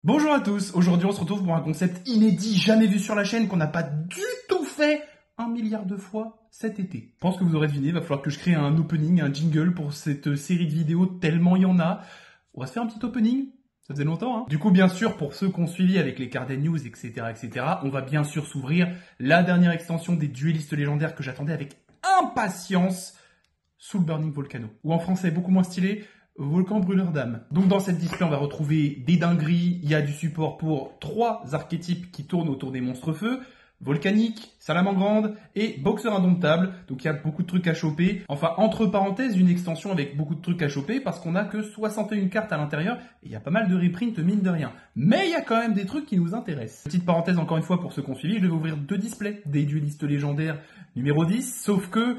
Bonjour à tous, aujourd'hui on se retrouve pour un concept inédit, jamais vu sur la chaîne, qu'on n'a pas du tout fait 1 milliard de fois cet été. Je pense que vous aurez deviné, il va falloir que je crée un opening, un jingle pour cette série de vidéos, tellement il y en a. On va se faire un petit opening, ça faisait longtemps hein. Du coup bien sûr, pour ceux qui ont suivi avec les Carden News, etc., on va bien sûr s'ouvrir la dernière extension des duellistes légendaires que j'attendais avec impatience, Soul Burning Volcano. Ou en français beaucoup moins stylé, Volcan Brûleur d'âme. Donc dans cette display, on va retrouver des dingueries. Il y a du support pour 3 archétypes qui tournent autour des monstres feu. Volcanique, Salamandre et Boxeur Indomptable. Donc il y a beaucoup de trucs à choper. Enfin, entre parenthèses, une extension avec beaucoup de trucs à choper parce qu'on a que 61 cartes à l'intérieur et il y a pas mal de reprints mine de rien. Mais il y a quand même des trucs qui nous intéressent. Petite parenthèse encore une fois pour ceux qui ont suivi, je vais ouvrir 2 displays des duellistes légendaires numéro 10. Sauf que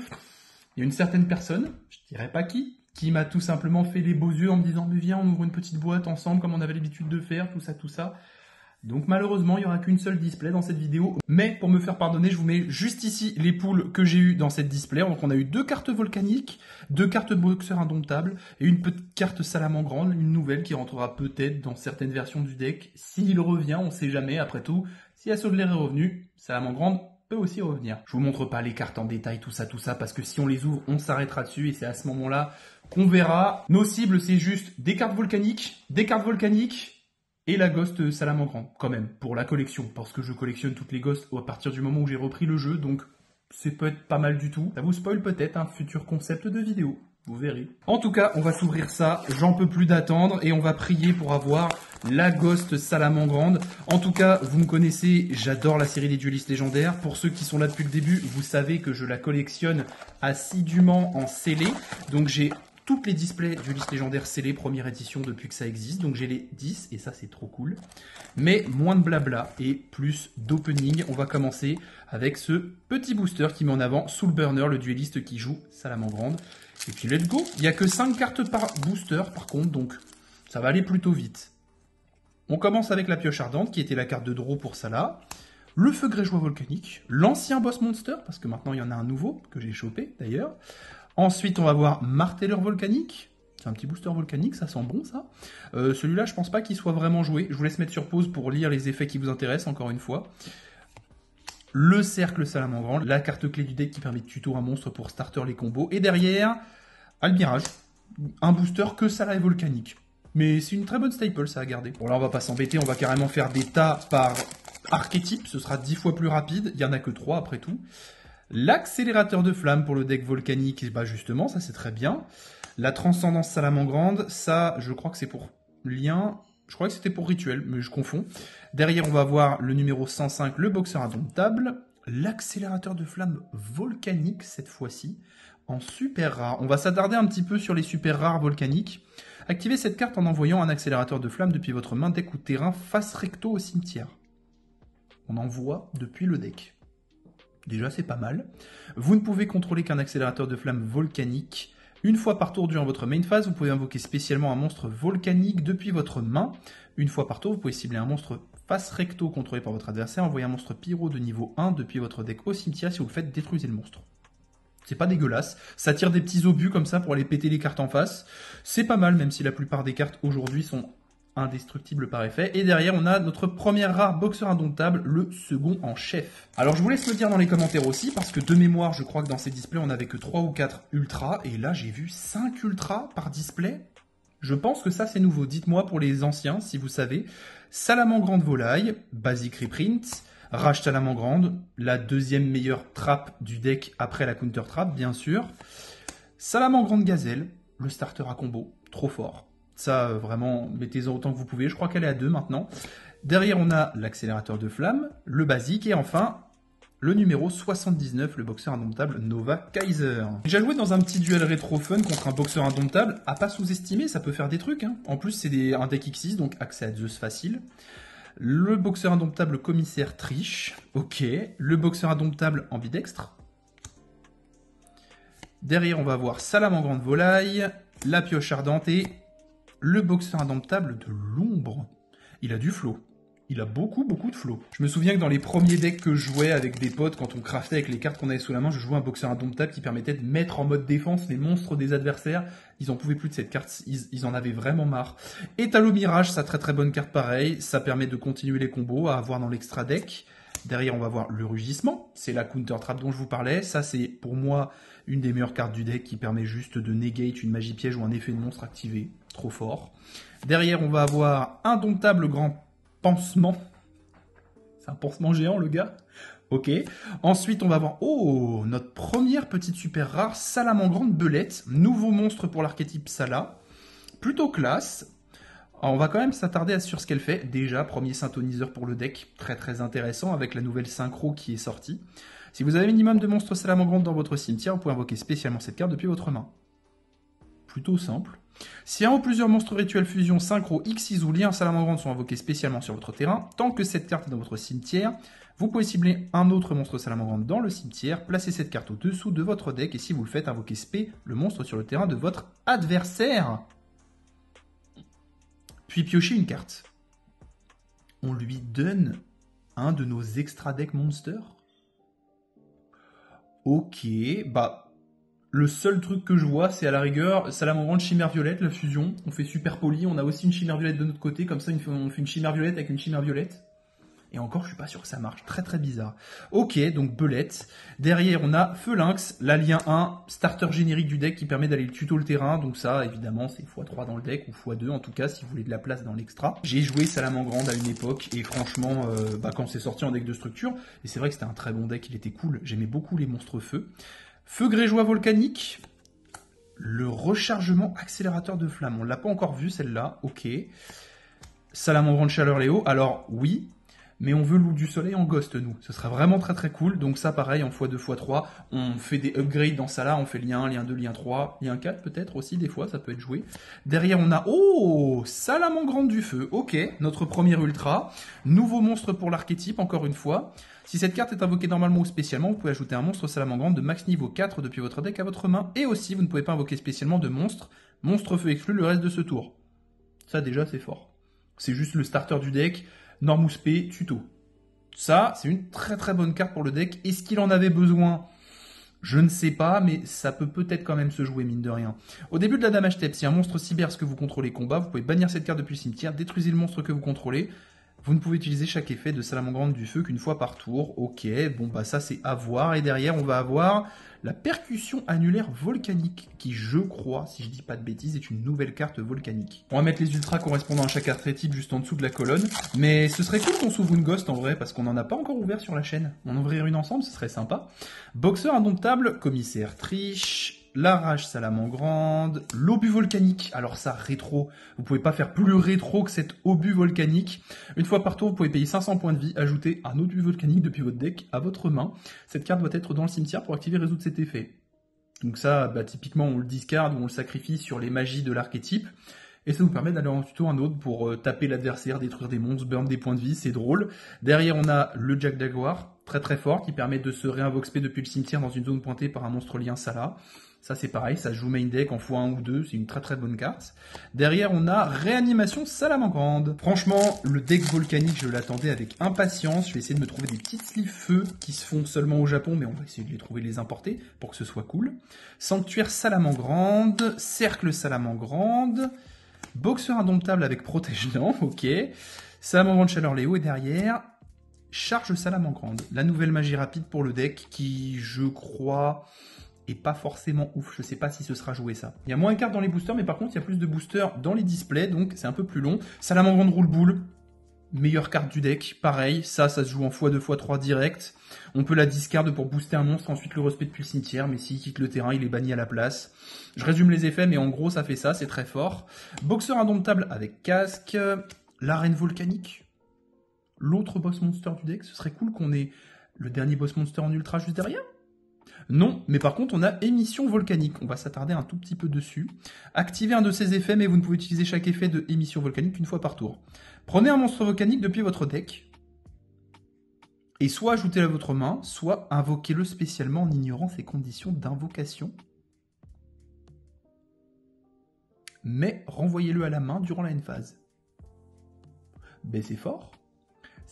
il y a une certaine personne, je dirais pas qui m'a tout simplement fait les beaux yeux en me disant mais viens on ouvre une petite boîte ensemble comme on avait l'habitude de faire, tout ça. Donc malheureusement il n'y aura qu'une seule display dans cette vidéo, mais pour me faire pardonner je vous mets juste ici les poules que j'ai eues dans cette display. Donc on a eu 2 cartes volcaniques, 2 cartes boxeur indomptable et une petite carte salamandre, une nouvelle qui rentrera peut-être dans certaines versions du deck. S'il revient, on sait jamais, après tout, si Assaudler est revenu, salamandre peut aussi revenir. Je vous montre pas les cartes en détail, tout ça, parce que si on les ouvre, on s'arrêtera dessus et c'est à ce moment-là qu'on verra. Nos cibles, c'est juste des cartes volcaniques et la Ghost Salamandre, quand même, pour la collection, parce que je collectionne toutes les Ghosts à partir du moment où j'ai repris le jeu, donc c'est peut-être pas mal du tout. Ça vous spoil peut-être un futur concept de vidéo. Vous verrez. En tout cas, on va s'ouvrir ça, j'en peux plus d'attendre, et on va prier pour avoir la Ghost Salamandre. En tout cas, vous me connaissez, j'adore la série des duellistes légendaires. Pour ceux qui sont là depuis le début, vous savez que je la collectionne assidûment en scellé. Donc j'ai toutes les displays duellistes légendaires scellés, première édition depuis que ça existe. Donc j'ai les 10, et ça c'est trop cool. Mais moins de blabla et plus d'opening. On va commencer avec ce petit booster qui met en avant Soul Burner, le duelliste qui joue Salamandre. Et puis let's go. Il n'y a que 5 cartes par booster par contre, donc ça va aller plutôt vite. On commence avec la pioche ardente qui était la carte de draw pour Salah. Le feu grégeois volcanique. L'ancien boss monster, parce que maintenant il y en a un nouveau que j'ai chopé d'ailleurs. Ensuite on va voir martelleur volcanique. C'est un petit booster volcanique, ça sent bon ça. Celui-là je pense pas qu'il soit vraiment joué. Je vous laisse mettre sur pause pour lire les effets qui vous intéressent encore une fois. Le cercle salamandre, la carte clé du deck qui permet de tuto un monstre pour starter les combos. Et derrière, Almirage, un booster que Salah et volcanique. Mais c'est une très bonne staple ça à garder. Bon là on va pas s'embêter, on va carrément faire des tas par archétype, ce sera 10 fois plus rapide, il n'y en a que 3 après tout. L'accélérateur de flamme pour le deck volcanique, bah justement ça c'est très bien. La transcendance salamandre, ça je crois que c'est pour lien... Je crois que c'était pour rituel, mais je confonds. Derrière, on va voir le numéro 105, le boxeur indomptable. L'accélérateur de flamme volcanique, cette fois-ci, en super rare. On va s'attarder un petit peu sur les super rares volcaniques. Activez cette carte en envoyant un accélérateur de flamme depuis votre main, deck ou terrain face recto au cimetière. On envoie depuis le deck. Déjà, c'est pas mal. Vous ne pouvez contrôler qu'un accélérateur de flamme volcanique. Une fois par tour durant votre main phase, vous pouvez invoquer spécialement un monstre volcanique depuis votre main. Une fois par tour, vous pouvez cibler un monstre face recto contrôlé par votre adversaire, envoyer un monstre pyro de niveau 1 depuis votre deck au cimetière. Si vous le faites, détruisez le monstre. C'est pas dégueulasse, ça tire des petits obus comme ça pour aller péter les cartes en face. C'est pas mal, même si la plupart des cartes aujourd'hui sont indestructible par effet. Et derrière, on a notre première rare boxeur indomptable, le second en chef. Alors, je vous laisse me dire dans les commentaires aussi, parce que de mémoire, je crois que dans ces displays, on n'avait que 3 ou 4 ultras. Et là, j'ai vu 5 ultras par display. Je pense que ça, c'est nouveau. Dites-moi pour les anciens, si vous savez. Salamandre volaille, basic reprint, Rage Salamandre, la deuxième meilleure trappe du deck après la counter trap, bien sûr. Salamandre gazelle, le starter à combo, trop fort. Ça, vraiment, mettez-en autant que vous pouvez. Je crois qu'elle est à 2 maintenant. Derrière, on a l'accélérateur de flamme, le basique, et enfin, le numéro 79, le boxeur indomptable Nova Kaiser. J'ai joué dans un petit duel rétro fun contre un boxeur indomptable. À pas sous-estimer, ça peut faire des trucs. Hein. En plus, c'est un deck X6, donc accès à Zeus facile. Le boxeur indomptable commissaire triche. Ok. Le boxeur indomptable ambidextre. Derrière, on va avoir Salamandre volaille, la pioche ardente et... le boxeur indomptable de l'ombre. Il a du flow. Il a beaucoup de flow. Je me souviens que dans les premiers decks que je jouais avec des potes, quand on craftait avec les cartes qu'on avait sous la main, je jouais un boxeur indomptable qui permettait de mettre en mode défense les monstres des adversaires. Ils en pouvaient plus de cette carte, ils en avaient vraiment marre. Étalo Mirage, ça très bonne carte pareil, ça permet de continuer les combos à avoir dans l'extra deck. Derrière, on va voir le rugissement, c'est la counter trap dont je vous parlais. Ça, c'est pour moi une des meilleures cartes du deck qui permet juste de negate une magie piège ou un effet de monstre activé. Trop fort. Derrière, on va avoir Indomptable Grand Pansement. C'est un pansement géant, le gars. Ok. Ensuite, on va avoir... Oh, notre première petite super rare, Salamandre Belette. Nouveau monstre pour l'archétype Sala. Plutôt classe. Alors, on va quand même s'attarder sur ce qu'elle fait. Déjà, premier synthoniseur pour le deck. Très intéressant avec la nouvelle synchro qui est sortie. Si vous avez un minimum de monstres Salamandre dans votre cimetière, vous pouvez invoquer spécialement cette carte depuis votre main. Plutôt simple. Si un ou plusieurs monstres rituels fusion, synchro, Xyz ou lien salamandre sont invoqués spécialement sur votre terrain, tant que cette carte est dans votre cimetière, vous pouvez cibler un autre monstre salamandre dans le cimetière, placer cette carte au-dessous de votre deck et si vous le faites, invoquer spé le monstre sur le terrain de votre adversaire. Puis piocher une carte. On lui donne un de nos extra deck monsters. Ok, bah... Le seul truc que je vois, c'est à la rigueur, Salamandre Chimère Violette, la fusion. On fait super poli, on a aussi une Chimère Violette de notre côté, comme ça on fait une Chimère Violette avec une Chimère Violette. Et encore, je suis pas sûr que ça marche, très bizarre. Ok, donc Belette. Derrière, on a Feu Lynx, l'alien 1, starter générique du deck qui permet d'aller tuto le terrain. Donc ça, évidemment, c'est x3 dans le deck, ou x2 en tout cas, si vous voulez de la place dans l'extra. J'ai joué Salamandre à une époque, et franchement, quand c'est sorti en deck de structure, et c'est vrai que c'était un très bon deck, il était cool, j'aimais beaucoup les monstres feu. Feu Grégeois Volcanique, le rechargement accélérateur de flamme. On ne l'a pas encore vu celle-là, ok. Salamandre de chaleur Léo, alors oui, mais on veut loup du soleil en ghost nous. Ce sera vraiment très cool, donc ça pareil en x2, x3, on fait des upgrades dans ça là, on fait lien 1, lien 2, lien 3, lien 4 peut-être aussi des fois, ça peut être joué. Derrière on a, oh, Salamandre du feu, ok, notre premier ultra, nouveau monstre pour l'archétype encore une fois. Si cette carte est invoquée normalement ou spécialement, vous pouvez ajouter un monstre Salamandre de max niveau 4 depuis votre deck à votre main. Et aussi, vous ne pouvez pas invoquer spécialement de monstre. Monstre feu exclu le reste de ce tour. Ça déjà, c'est fort. C'est juste le starter du deck. Norm ou spé, tuto. Ça, c'est une très bonne carte pour le deck. Est-ce qu'il en avait besoin ? Je ne sais pas, mais ça peut peut-être quand même se jouer, mine de rien. Au début de la damage step, si un monstre cyber que vous contrôlez combat, vous pouvez bannir cette carte depuis le cimetière, détruisez le monstre que vous contrôlez. Vous ne pouvez utiliser chaque effet de Salamandre du feu qu'une fois par tour. Ok, bon bah ça c'est à voir. Et derrière on va avoir la percussion annulaire volcanique, qui je crois, si je dis pas de bêtises, est une nouvelle carte volcanique. On va mettre les ultras correspondant à chaque archétype juste en dessous de la colonne. Mais ce serait cool qu'on s'ouvre une ghost en vrai, parce qu'on n'en a pas encore ouvert sur la chaîne. On ouvrir une ensemble, ce serait sympa. Boxeur indomptable, commissaire triche. La rage salamandre, l'obus volcanique, alors ça rétro, vous pouvez pas faire plus rétro que cet obus volcanique. Une fois par tour, vous pouvez payer 500 points de vie, ajouter un obus volcanique depuis votre deck à votre main. Cette carte doit être dans le cimetière pour activer et résoudre cet effet. Donc ça, bah, typiquement on le discard ou on le sacrifie sur les magies de l'archétype. Et ça vous permet d'aller en tuto un autre pour taper l'adversaire, détruire des monstres, burn des points de vie, c'est drôle. Derrière on a le Jack Jaguar, très fort, qui permet de se réinvoque spé depuis le cimetière dans une zone pointée par un monstre lien Sala. Ça c'est pareil, ça se joue main deck en x1 ou 2, c'est une très bonne carte. Derrière on a Réanimation Salamandre. Franchement, le deck volcanique, je l'attendais avec impatience. Je vais essayer de me trouver des petites sleeves feu qui se font seulement au Japon, mais on va essayer de les trouver, les importer pour que ce soit cool. Sanctuaire Salamandre, Cercle Salamandre, Boxeur indomptable avec protège-dents, ok. Salamandre de chaleur Léo et derrière, Charge Salamandre. La nouvelle magie rapide pour le deck qui, je crois, est pas forcément ouf. Je sais pas si ce sera joué ça. Il y a moins de cartes dans les boosters, mais par contre, il y a plus de boosters dans les displays, donc c'est un peu plus long. Salamandre roule boule. Meilleure carte du deck, pareil, ça se joue en x2, x3 direct. On peut la discard pour booster un monstre, ensuite le respect depuis le cimetière, mais s'il quitte le terrain, il est banni à la place. Je résume les effets, mais en gros ça fait ça, c'est très fort. Boxeur indomptable avec casque, l'arène volcanique, l'autre boss monster du deck, ce serait cool qu'on ait le dernier boss monster en ultra juste derrière. Non, mais par contre on a émission volcanique, on va s'attarder un tout petit peu dessus. Activez un de ces effets, mais vous ne pouvez utiliser chaque effet de émission volcanique qu'une fois par tour. Prenez un monstre volcanique depuis votre deck, et soit ajoutez-le à votre main, soit invoquez-le spécialement en ignorant ses conditions d'invocation. Mais renvoyez-le à la main durant la end phase. Ben c'est fort.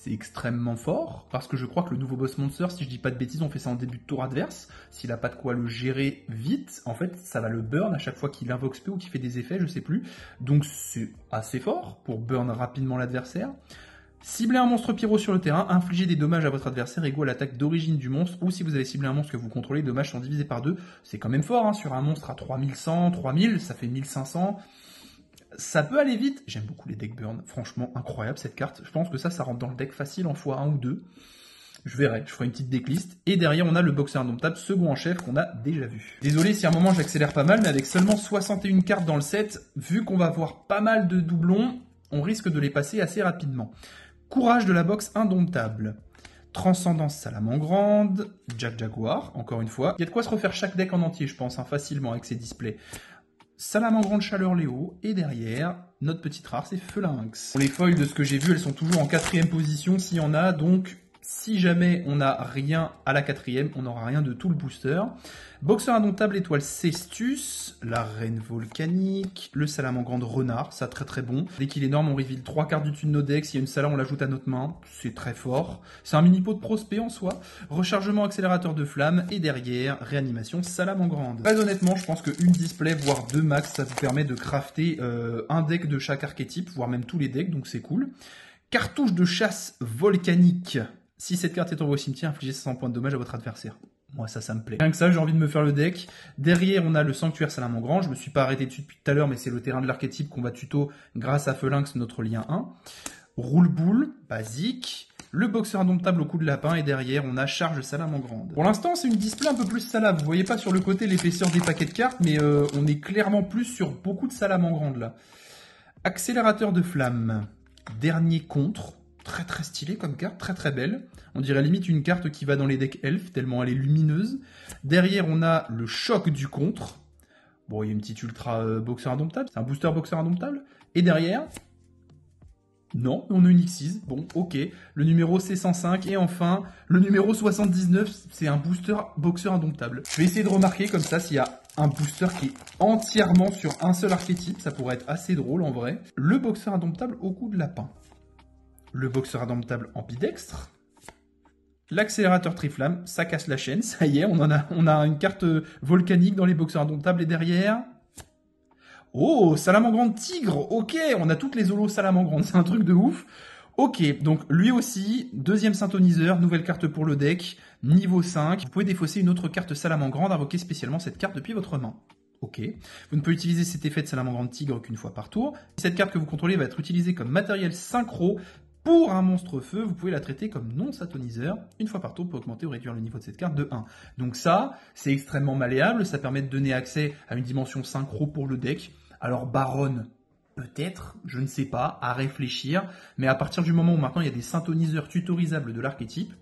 c'est extrêmement fort, parce que je crois que le nouveau boss monster, si je dis pas de bêtises, on fait ça en début de tour adverse. S'il a pas de quoi le gérer vite, en fait, ça va le burn à chaque fois qu'il invoque spé ou qu'il fait des effets, je sais plus. Donc c'est assez fort pour burn rapidement l'adversaire. Ciblez un monstre pyro sur le terrain, infligez des dommages à votre adversaire égaux à l'attaque d'origine du monstre, ou si vous avez ciblé un monstre que vous contrôlez, les dommages sont divisés par 2. C'est quand même fort, hein, sur un monstre à 3100, 3000, ça fait 1500. Ça peut aller vite. J'aime beaucoup les deck burn, franchement incroyable cette carte. Je pense que ça rentre dans le deck facile en x1 ou 2. Je verrai, je ferai une petite decklist. Et derrière, on a le boxeur indomptable, second en chef, qu'on a déjà vu. Désolé si à un moment j'accélère pas mal, mais avec seulement 61 cartes dans le set, vu qu'on va avoir pas mal de doublons, on risque de les passer assez rapidement. Courage de la boxe indomptable. Transcendance Salamangrande, Jack Jaguar, encore une fois. Il y a de quoi se refaire chaque deck en entier, je pense, hein, facilement avec ces displays. Salamangrande Chaleur Léo, et derrière, notre petite rare, c'est Phalanx. Pour les foils, de ce que j'ai vu, elles sont toujours en 4e position, s'il y en a, donc si jamais on n'a rien à la 4e, on n'aura rien de tout le booster. Boxeur indomptable étoile Cestus, la reine volcanique, le Salamangrande renard, ça très très bon. Dès qu'il est énorme, on reveal 3 cartes du dessus de nos decks, s'il y a une Sala, on l'ajoute à notre main, c'est très fort. C'est un mini pot de prospect en soi. Rechargement accélérateur de flamme, et derrière, réanimation Salamangrande. Très honnêtement, je pense qu'une display, voire 2 max, ça vous permet de crafter un deck de chaque archétype, voire même tous les decks, donc c'est cool. Cartouche de chasse volcanique. Si cette carte est en au cimetière, infligez 500 points de dommage à votre adversaire. Moi, ça me plaît. Rien que ça, j'ai envie de me faire le deck. Derrière, on a le Sanctuaire Salamangrande. Je me suis pas arrêté dessus depuis tout à l'heure, mais c'est le terrain de l'archétype qu'on va tuto grâce à Phalanx, notre lien 1. Roule-boule, basique. Le boxeur indomptable au coup de lapin. Et derrière, on a Charge Salamangrande. Pour l'instant, c'est une display un peu plus Sala. Vous voyez pas sur le côté l'épaisseur des paquets de cartes, mais on est clairement plus sur beaucoup de Salamangrande, là. Accélérateur de flamme. Dernier contre. Très très stylé comme carte, très très belle. On dirait limite une carte qui va dans les decks elfes, tellement elle est lumineuse. Derrière, on a le choc du contre. Bon, il y a une petite ultra boxeur indomptable. C'est un booster boxeur indomptable. Et derrière... Non, on a une X6. Bon, ok. Le numéro C105. Et enfin, le numéro 79, c'est un booster boxeur indomptable. Je vais essayer de remarquer comme ça s'il y a un booster qui est entièrement sur un seul archétype. Ça pourrait être assez drôle en vrai. Le boxeur indomptable au coup de lapin. Le boxeur indomptable ambidextre. L'accélérateur triflamme, ça casse la chaîne, ça y est, on a une carte volcanique dans les boxeurs indomptables et derrière... Oh, Salamangrande Tigre, ok, on a toutes les holos Salamangrande, c'est un truc de ouf. Ok, donc lui aussi, deuxième synthoniseur, nouvelle carte pour le deck, niveau 5. Vous pouvez défausser une autre carte Salamangrande, invoquer spécialement cette carte depuis votre main. Ok. Vous ne pouvez utiliser cet effet de Salamangrande Tigre qu'une fois par tour. Cette carte que vous contrôlez va être utilisée comme matériel synchro. Pour un monstre feu, vous pouvez la traiter comme non-synthoniseur une fois par tour pour augmenter ou réduire le niveau de cette carte de 1. Donc ça, c'est extrêmement malléable, ça permet de donner accès à une dimension synchro pour le deck. Alors Baronne, peut-être, je ne sais pas, à réfléchir, mais à partir du moment où maintenant il y a des synthoniseurs tutorisables de l'archétype,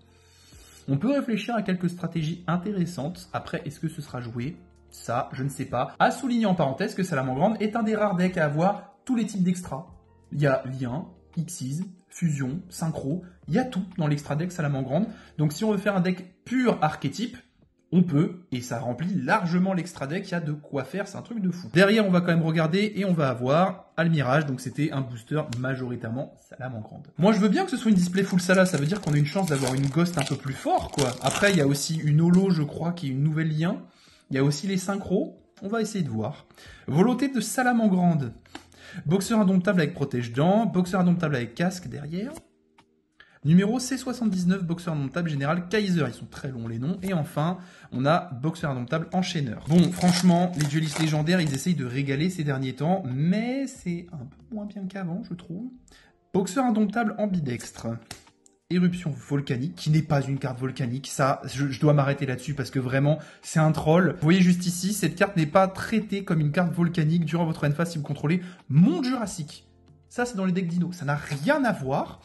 on peut réfléchir à quelques stratégies intéressantes. Après, est-ce que ce sera joué? Ça, je ne sais pas. À souligner en parenthèse que Salamangrande est un des rares decks à avoir tous les types d'extra. Il y a lien, Xyz, fusion, synchro, il y a tout dans l'extra deck Salamangrande. Donc si on veut faire un deck pur archétype, on peut, et ça remplit largement l'extra deck, il y a de quoi faire, c'est un truc de fou. Derrière, on va quand même regarder et on va avoir Almirage, donc c'était un booster majoritairement Salamangrande. Moi, je veux bien que ce soit une display full Sala, ça veut dire qu'on a une chance d'avoir une Ghost un peu plus fort, quoi. Après, il y a aussi une holo, je crois, qui est une nouvelle lien. Il y a aussi les synchros, on va essayer de voir. Volonté de Salamangrande. Boxeur indomptable avec protège-dents, boxeur indomptable avec casque derrière. Numéro C79, boxeur indomptable général Kaiser, ils sont très longs les noms. Et enfin, on a boxeur indomptable enchaîneur. Bon, franchement, les duelistes légendaires, ils essayent de régaler ces derniers temps, mais c'est un peu moins bien qu'avant, je trouve. Boxeur indomptable ambidextre. Éruption volcanique, qui n'est pas une carte volcanique. Ça, je dois m'arrêter là-dessus parce que vraiment, c'est un troll. Vous voyez juste ici, cette carte n'est pas traitée comme une carte volcanique durant votre end phase si vous contrôlez Monde Jurassique. Ça, c'est dans les decks dino. Ça n'a rien à voir.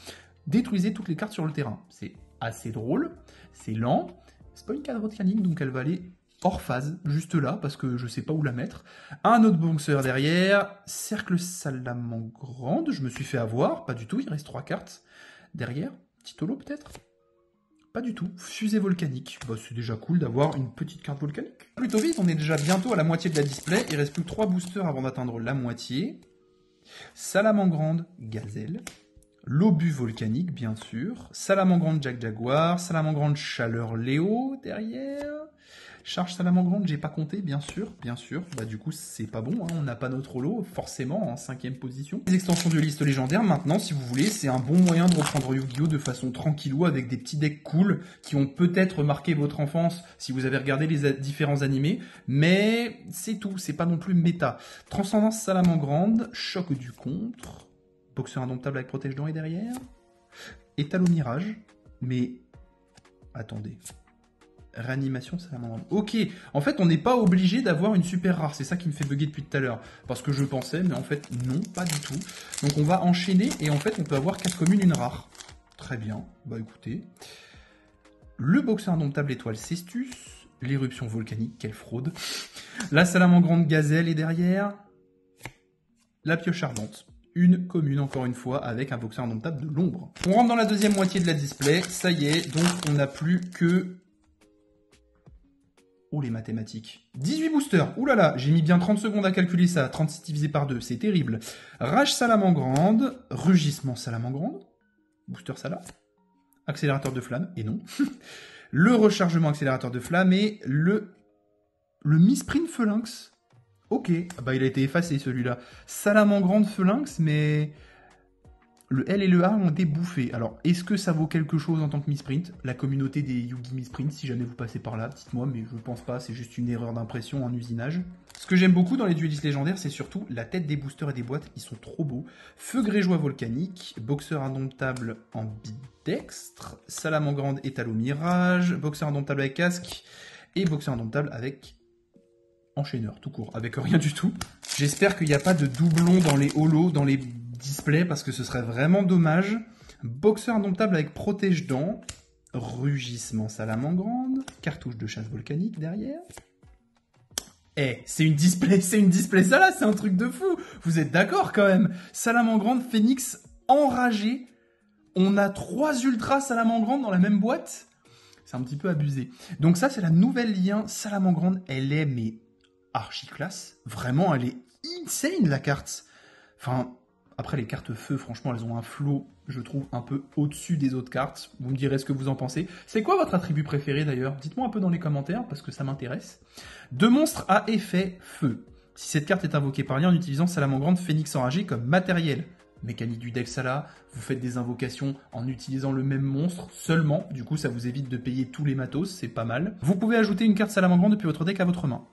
Détruisez toutes les cartes sur le terrain. C'est assez drôle, c'est lent. C'est pas une carte volcanique, donc elle va aller hors phase, juste là, parce que je sais pas où la mettre. Un autre boxeur derrière. Cercle Salamangrande, je me suis fait avoir. Pas du tout, il reste 3 cartes. Derrière. Petit holo peut-être? Pas du tout. Fusée volcanique. Bah, c'est déjà cool d'avoir une petite carte volcanique. Plutôt vite, on est déjà bientôt à la moitié de la display. Il reste plus que 3 boosters avant d'atteindre la moitié. Salamangrande, Gazelle. L'obus volcanique, bien sûr. Salamangrande Jack Jaguar. Salamangrande Chaleur Léo, derrière. Charge Salamangrande, j'ai pas compté, bien sûr, bien sûr. Bah du coup, c'est pas bon, hein, on n'a pas notre lot, forcément, en 5e position. Les extensions de liste légendaire, maintenant, si vous voulez, c'est un bon moyen de reprendre Yu-Gi-Oh! De façon tranquillou, avec des petits decks cool, qui ont peut-être marqué votre enfance, si vous avez regardé les différents animés, mais c'est tout, c'est pas non plus méta. Transcendance Salamangrande, Choc du contre, Boxeur indomptable avec Protège-Dents et derrière, Étalon Mirage, mais... attendez... Réanimation Salamandre. Ok, en fait, on n'est pas obligé d'avoir une super rare. C'est ça qui me fait bugger depuis tout à l'heure. Parce que je pensais, mais en fait, non, pas du tout. Donc, on va enchaîner et en fait, on peut avoir 4 communes, une rare. Très bien. Bah, écoutez. Le boxeur indomptable étoile Cestus. L'éruption volcanique, quelle fraude. La Salamandre Gazelle est derrière. La pioche ardente. Une commune, encore une fois, avec un boxeur indomptable de l'ombre. On rentre dans la deuxième moitié de la display. Ça y est, donc, on n'a plus que... oh les mathématiques. 18 boosters. Ouh là là, j'ai mis bien 30 secondes à calculer ça. 36 divisé par 2, c'est terrible. Rage Salamangrande. Rugissement Salamangrande. Booster Sala. Accélérateur de flamme. Et non. Le rechargement accélérateur de flamme et le Misprint Phalanx. Ok. Bah il a été effacé celui-là. Salamangrande Phalanx, mais... le L et le A ont été bouffés. Alors, est-ce que ça vaut quelque chose en tant que Misprint? La communauté des Yu-Gi Misprint, si jamais vous passez par là, dites-moi, mais je pense pas, c'est juste une erreur d'impression en usinage. Ce que j'aime beaucoup dans les duelistes légendaires, c'est surtout la tête des boosters et des boîtes, ils sont trop beaux. Feu Grégeois volcanique, Boxeur indomptable en bidextre, Salamangrande étalon mirage, Boxeur indomptable avec casque, et Boxeur indomptable avec... enchaîneur, tout court, avec rien du tout. J'espère qu'il n'y a pas de doublons dans les holos, dans les displays, parce que ce serait vraiment dommage. Boxeur indomptable avec protège-dents. Rugissement Salamangrande. Cartouche de chasse volcanique derrière. Eh, c'est une display ça là, c'est un truc de fou. Vous êtes d'accord quand même? Salamangrande, Phoenix, enragé. On a 3 ultras Salamangrande dans la même boîte. C'est un petit peu abusé. Donc ça, c'est la nouvelle lien Salamangrande. Elle est, mais... archi classe. Vraiment, elle est insane, la carte. Enfin, après, les cartes feu, franchement, elles ont un flow, je trouve, un peu au-dessus des autres cartes. Vous me direz ce que vous en pensez. C'est quoi votre attribut préféré, d'ailleurs? Dites-moi un peu dans les commentaires, parce que ça m'intéresse. 2 monstres à effet feu. Si cette carte est invoquée par lien en utilisant Salamangrande Phoenix enragé comme matériel. Mécanique du deck Sala, vous faites des invocations en utilisant le même monstre seulement. Du coup, ça vous évite de payer tous les matos, c'est pas mal. Vous pouvez ajouter une carte Salamangrande depuis votre deck à votre main.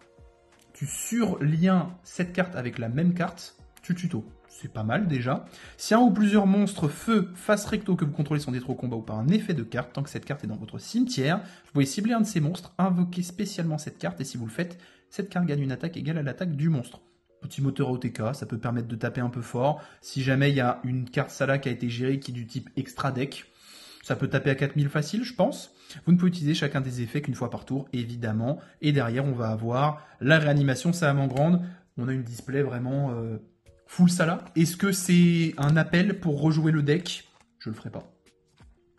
Tu surliens cette carte avec la même carte, tu tuto. C'est pas mal déjà. Si un ou plusieurs monstres feu face recto que vous contrôlez sont détruits au combat ou par un effet de carte, tant que cette carte est dans votre cimetière, vous pouvez cibler un de ces monstres, invoquer spécialement cette carte, et si vous le faites, cette carte gagne une attaque égale à l'attaque du monstre. Petit moteur OTK, ça peut permettre de taper un peu fort. Si jamais il y a une carte Sala qui a été gérée qui est du type extra deck, ça peut taper à 4000 facile, je pense. Vous ne pouvez utiliser chacun des effets qu'une fois par tour, évidemment. Et derrière, on va avoir la réanimation Salamangrande. On a une display vraiment full Sala. Est-ce que c'est un appel pour rejouer le deck? Je le ferai pas.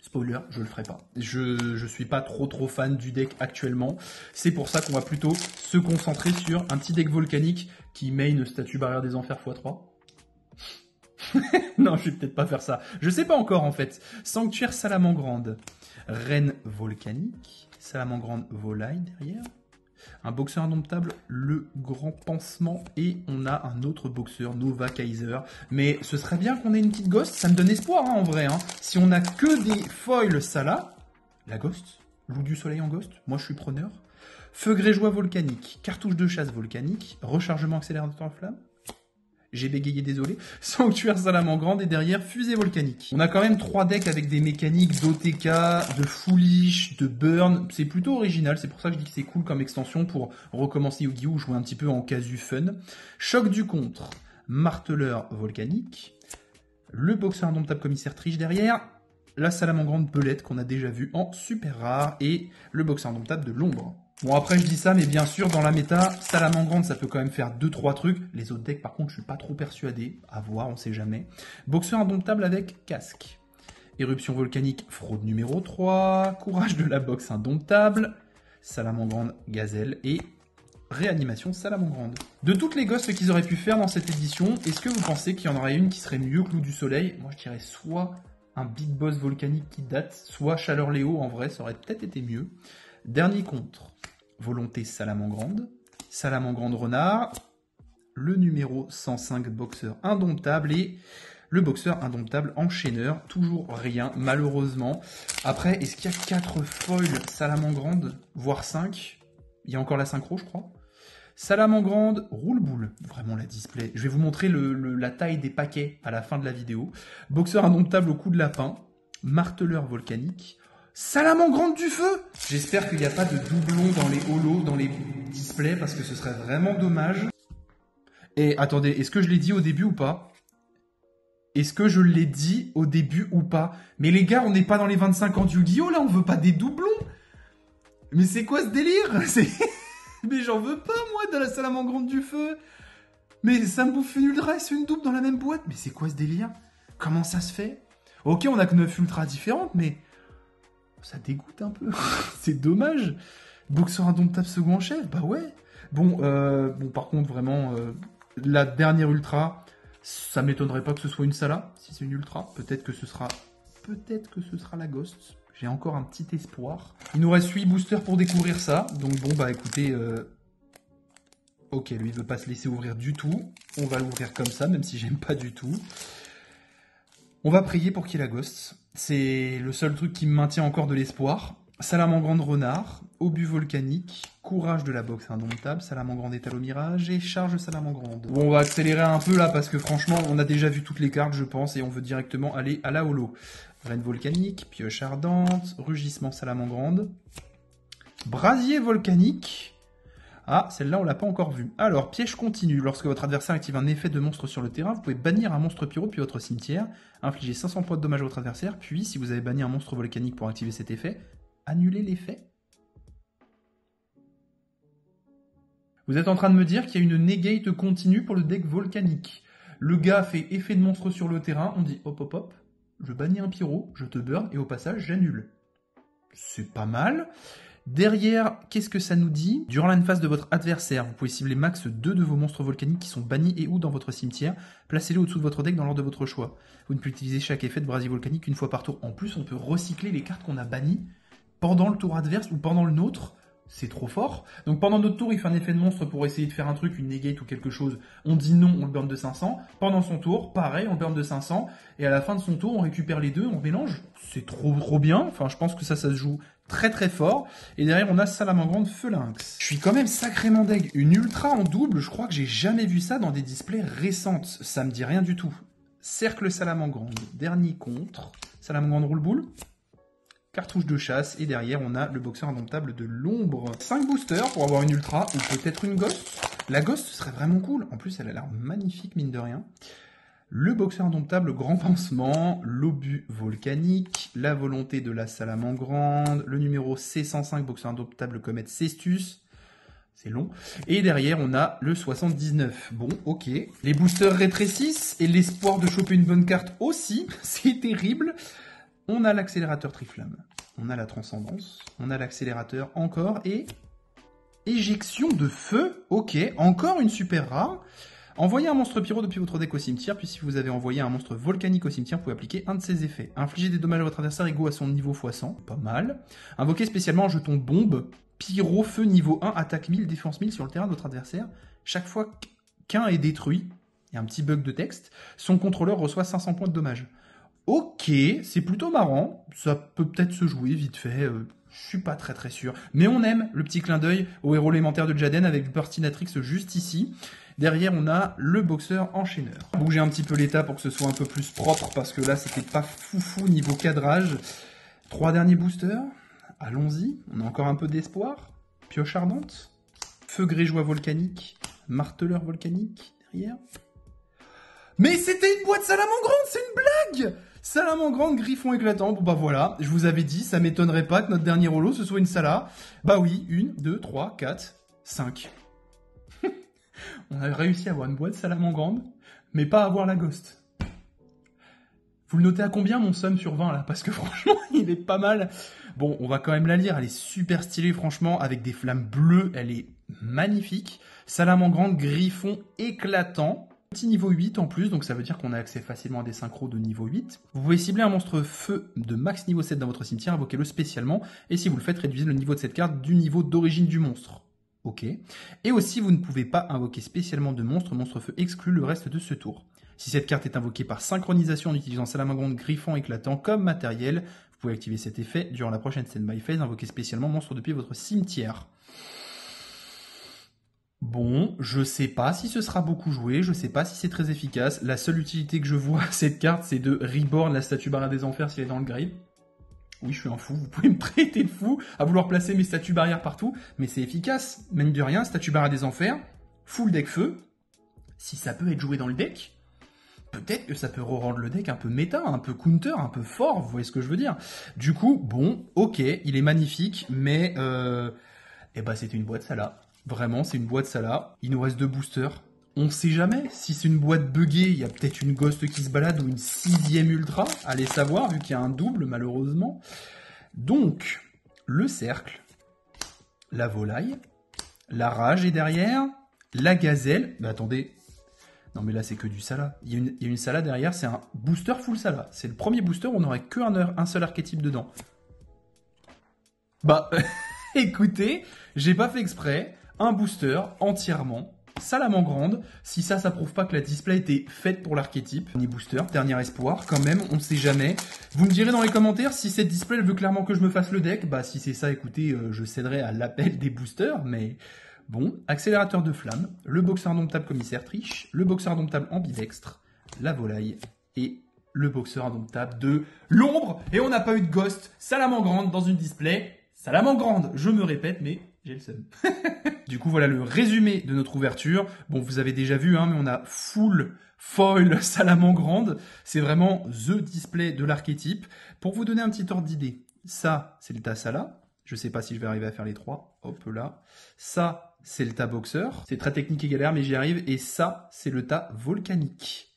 Spoiler, je le ferai pas. Je suis pas trop fan du deck actuellement. C'est pour ça qu'on va plutôt se concentrer sur un petit deck volcanique qui main statue barrière des enfers x3. Non, je vais peut-être pas faire ça. Je sais pas encore en fait. Sanctuaire Salamangrande. Reine volcanique. Salamangrande volaille derrière. Un boxeur indomptable, le grand pansement. Et on a un autre boxeur, Nova Kaiser. Mais ce serait bien qu'on ait une petite ghost. Ça me donne espoir hein, en vrai. Hein. Si on a que des foils Sala. La ghost. Loup du soleil en ghost. Moi je suis preneur. Feu grégeois volcanique. Cartouche de chasse volcanique. Rechargement accélérateur de flamme. J'ai bégayé, désolé. Sanctuaire Salamangrande et derrière fusée volcanique. On a quand même 3 decks avec des mécaniques d'OTK, de Foolish, de Burn. C'est plutôt original, c'est pour ça que je dis que c'est cool comme extension pour recommencer Yu-Gi-Oh! Jouer un petit peu en casu fun. Choc du contre, marteleur volcanique. Le boxeur indomptable commissaire triche derrière. La Salamangrande belette qu'on a déjà vu en super rare. Et le boxeur indomptable de l'ombre. Bon, après, je dis ça, mais bien sûr, dans la méta, Salamangrande, ça peut quand même faire 2-3 trucs. Les autres decks, par contre, je suis pas trop persuadé. À voir, on sait jamais. Boxeur indomptable avec casque. Éruption volcanique, fraude numéro 3. Courage de la boxe indomptable. Salamangrande, gazelle. Et réanimation Salamangrande. De toutes les ghosts qu'ils auraient pu faire dans cette édition, est-ce que vous pensez qu'il y en aurait une qui serait mieux que Loup du Soleil? Moi je dirais soit un Big Boss volcanique qui date, soit Chaleur Léo, en vrai ça aurait peut-être été mieux. Dernier contre, Volonté Salamangrande, Salamangrande Renard, le numéro 105 boxeur indomptable et le boxeur indomptable enchaîneur, toujours rien malheureusement. Après, est-ce qu'il y a 4 foils Salamangrande, voire 5? Il y a encore la synchro je crois. Salamangrande roule-boule, vraiment la display. Je vais vous montrer la taille des paquets à la fin de la vidéo. Boxeur indomptable au coup de lapin, marteleur volcanique, Salamangrande du feu. J'espère qu'il n'y a pas de doublons dans les holos, dans les displays, parce que ce serait vraiment dommage. Et attendez, est-ce que je l'ai dit au début ou pas? Est-ce que je l'ai dit au début ou pas? Mais les gars, on n'est pas dans les 25 ans du Yu-Gi-Oh! Là, on veut pas des doublons. Mais c'est quoi ce délire? Mais j'en veux pas, moi, de la Salamangrande du feu. Mais ça me bouffe une ultra et c'est une double dans la même boîte. Mais c'est quoi ce délire? Comment ça se fait? Ok, on a que 9 ultras différentes, mais ça dégoûte un peu. C'est dommage. Boxeur indomptable second en chef, bah ouais. Bon, par contre, vraiment, la dernière ultra, ça m'étonnerait pas que ce soit une Sala, si c'est une ultra. Peut-être que ce sera la Ghost. J'ai encore un petit espoir. Il nous reste 8 boosters pour découvrir ça. Donc bon, bah écoutez... Ok, lui, il veut pas se laisser ouvrir du tout. On va l'ouvrir comme ça, même si j'aime pas du tout. On va prier pour qu'il y ait la Ghost. C'est le seul truc qui me maintient encore de l'espoir. Salamangrande renard, obus volcanique, courage de la boxe indomptable, Salamangrande étale au mirage et charge Salamangrande. Bon, on va accélérer un peu là parce que franchement, on a déjà vu toutes les cartes, je pense, et on veut directement aller à la holo. Reine volcanique, pioche ardente, rugissement Salamangrande, brasier volcanique. Ah, celle-là, on l'a pas encore vue. Alors, piège continu. Lorsque votre adversaire active un effet de monstre sur le terrain, vous pouvez bannir un monstre pyro depuis votre cimetière, infliger 500 points de dommage à votre adversaire, puis, si vous avez banni un monstre volcanique pour activer cet effet, annuler l'effet. Vous êtes en train de me dire qu'il y a une negate continue pour le deck volcanique. Le gars fait effet de monstre sur le terrain, on dit hop hop hop, je bannis un pyro, je te burn et au passage j'annule. C'est pas mal. Derrière, qu'est-ce que ça nous dit? Durant la phase de votre adversaire, vous pouvez cibler max 2 de vos monstres volcaniques qui sont bannis et ou dans votre cimetière. Placez-les au-dessous de votre deck dans l'ordre de votre choix. Vous ne pouvez utiliser chaque effet de brasier volcanique qu'une fois par tour. En plus, on peut recycler les cartes qu'on a bannies pendant le tour adverse ou pendant le nôtre. C'est trop fort. Donc pendant notre tour, il fait un effet de monstre pour essayer de faire un truc, une negate ou quelque chose. On dit non, on le burn de 500. Pendant son tour, pareil, on le burn de 500. Et à la fin de son tour, on récupère les deux, on mélange. C'est trop bien. Enfin, je pense que ça se joue très fort. Et derrière, on a Salamangrande Feu Lynx. Je suis quand même sacrément deg. Une ultra en double, je crois que j'ai jamais vu ça dans des displays récentes. Ça me dit rien du tout. Cercle Salamangrande, dernier contre. Salamangrande roule-boule. Cartouche de chasse, et derrière on a le boxeur indomptable de l'ombre. 5 boosters pour avoir une ultra, ou peut-être une ghost. La ghost serait vraiment cool, en plus elle a l'air magnifique mine de rien. Le boxeur indomptable grand pansement, l'obus volcanique, la volonté de la Salamangrande, le numéro C105 boxeur indomptable comète Cestus. C'est long. Et derrière, on a le 79. Bon, ok. Les boosters rétrécissent, et l'espoir de choper une bonne carte aussi. C'est terrible. On a l'accélérateur Triflamme, on a la transcendance, on a l'accélérateur encore et éjection de feu. Ok, encore une super rare. Envoyez un monstre pyro depuis votre deck au cimetière, puis si vous avez envoyé un monstre volcanique au cimetière, vous pouvez appliquer un de ses effets. Infliger des dommages à votre adversaire égaux à son niveau x100, pas mal. Invoquez spécialement un jeton bombe, pyro feu niveau 1, attaque 1000, défense 1000 sur le terrain de votre adversaire. Chaque fois qu'un est détruit, il y a un petit bug de texte, son contrôleur reçoit 500 points de dommages. Ok, c'est plutôt marrant, ça peut peut-être se jouer vite fait, je suis pas très sûr. Mais on aime le petit clin d'œil au héros élémentaire de Jaden avec du Pertinatrix juste ici. Derrière, on a le boxeur enchaîneur. Bougez un petit peu l'état pour que ce soit un peu plus propre, parce que là, c'était pas foufou niveau cadrage. 3 derniers boosters, allons-y, on a encore un peu d'espoir. Pioche ardente, feu grégeois volcanique, marteleur volcanique, derrière. Mais c'était une boîte Salamangrande, c'est une blague! Salamangrande, griffon éclatant, bon bah voilà, je vous avais dit, ça m'étonnerait pas que notre dernier holo ce soit une Sala. Bah oui, 1, 2, 3, 4, 5. On a réussi à avoir une boîte Salamangrande, mais pas à avoir la Ghost. Vous le notez à combien mon somme sur 20 là? Parce que franchement, il est pas mal. Bon, on va quand même la lire, elle est super stylée franchement, avec des flammes bleues, elle est magnifique. Salamandre griffon éclatant. Petit niveau 8 en plus, donc ça veut dire qu'on a accès facilement à des synchros de niveau 8. Vous pouvez cibler un monstre feu de max niveau 7 dans votre cimetière, invoquez-le spécialement, et si vous le faites, réduisez le niveau de cette carte du niveau d'origine du monstre. Ok. Et aussi, vous ne pouvez pas invoquer spécialement de monstre feu exclut le reste de ce tour. Si cette carte est invoquée par synchronisation en utilisant Salamandre griffon éclatant comme matériel, vous pouvez activer cet effet durant la prochaine stand-by phase, invoquer spécialement monstre depuis votre cimetière. Bon, je sais pas si ce sera beaucoup joué, je sais pas si c'est très efficace. La seule utilité que je vois à cette carte, c'est de reborn la statue barrière des enfers si elle est dans le grave. Oui, je suis un fou, vous pouvez me traiter de fou à vouloir placer mes statues barrières partout, mais c'est efficace. Même de rien, statue barrière des enfers, full deck feu. Si ça peut être joué dans le deck, peut-être que ça peut rendre le deck un peu méta, un peu counter, un peu fort, vous voyez ce que je veux dire. Du coup, bon, ok, il est magnifique, mais c'était une boîte Sala. Vraiment, c'est une boîte Sala. Il nous reste 2 boosters. On sait jamais. Si c'est une boîte buggée, il y a peut-être une Ghost qui se balade ou une 6e Ultra. Allez savoir, vu qu'il y a un double, malheureusement. Donc, le cercle, la volaille, la rage est derrière, la gazelle. Mais attendez. Non, mais là, c'est que du Sala. Il y a une Sala derrière, c'est un booster full Sala. C'est le premier booster où on n'aurait qu'un seul archétype dedans. Bah, écoutez, j'ai pas fait exprès. Un booster entièrement Salamandre. Si ça prouve pas que la display était faite pour l'archétype. Dernier booster, dernier espoir, quand même, on sait jamais. Vous me direz dans les commentaires si cette display elle veut clairement que je me fasse le deck. Bah si c'est ça, écoutez, je céderai à l'appel des boosters, mais bon. Accélérateur de flamme, le boxeur indomptable commissaire triche, le boxeur indomptable ambidextre, la volaille et le boxeur indomptable de l'ombre. Et on n'a pas eu de ghost Salamandre dans une display. Salamandre, je me répète, mais j'ai le seum. Du coup, voilà le résumé de notre ouverture. Bon, vous avez déjà vu, hein, mais on a full foil Salamandre. C'est vraiment the display de l'archétype. Pour vous donner un petit ordre d'idée, ça, c'est le tas Sala. Je sais pas si je vais arriver à faire les 3. Hop là. Ça, c'est le tas boxeur. C'est très technique et galère, mais j'y arrive. Et ça, c'est le tas volcanique.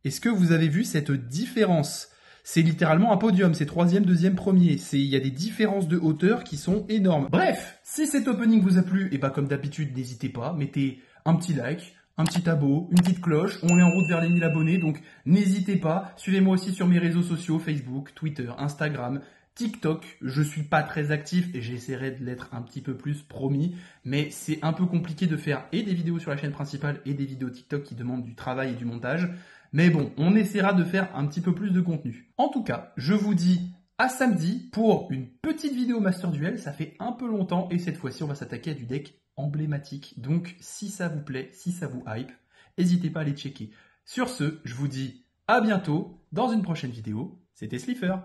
Est-ce que vous avez vu cette différence ? C'est littéralement un podium, c'est 3e, 2e, 1er. Il y a des différences de hauteur qui sont énormes. Bref, si cet opening vous a plu, et bah comme d'habitude, n'hésitez pas, mettez un petit like, un petit abo, une petite cloche. On est en route vers les 1000 abonnés, donc n'hésitez pas. Suivez-moi aussi sur mes réseaux sociaux, Facebook, Twitter, Instagram, TikTok. Je suis pas très actif et j'essaierai de l'être un petit peu plus, promis. Mais c'est un peu compliqué de faire et des vidéos sur la chaîne principale et des vidéos TikTok qui demandent du travail et du montage. Mais bon, on essaiera de faire un petit peu plus de contenu. En tout cas, je vous dis à samedi pour une petite vidéo Master Duel. Ça fait un peu longtemps et cette fois-ci, on va s'attaquer à du deck emblématique. Donc, si ça vous plaît, si ça vous hype, n'hésitez pas à aller checker. Sur ce, je vous dis à bientôt dans une prochaine vidéo. C'était Slifer.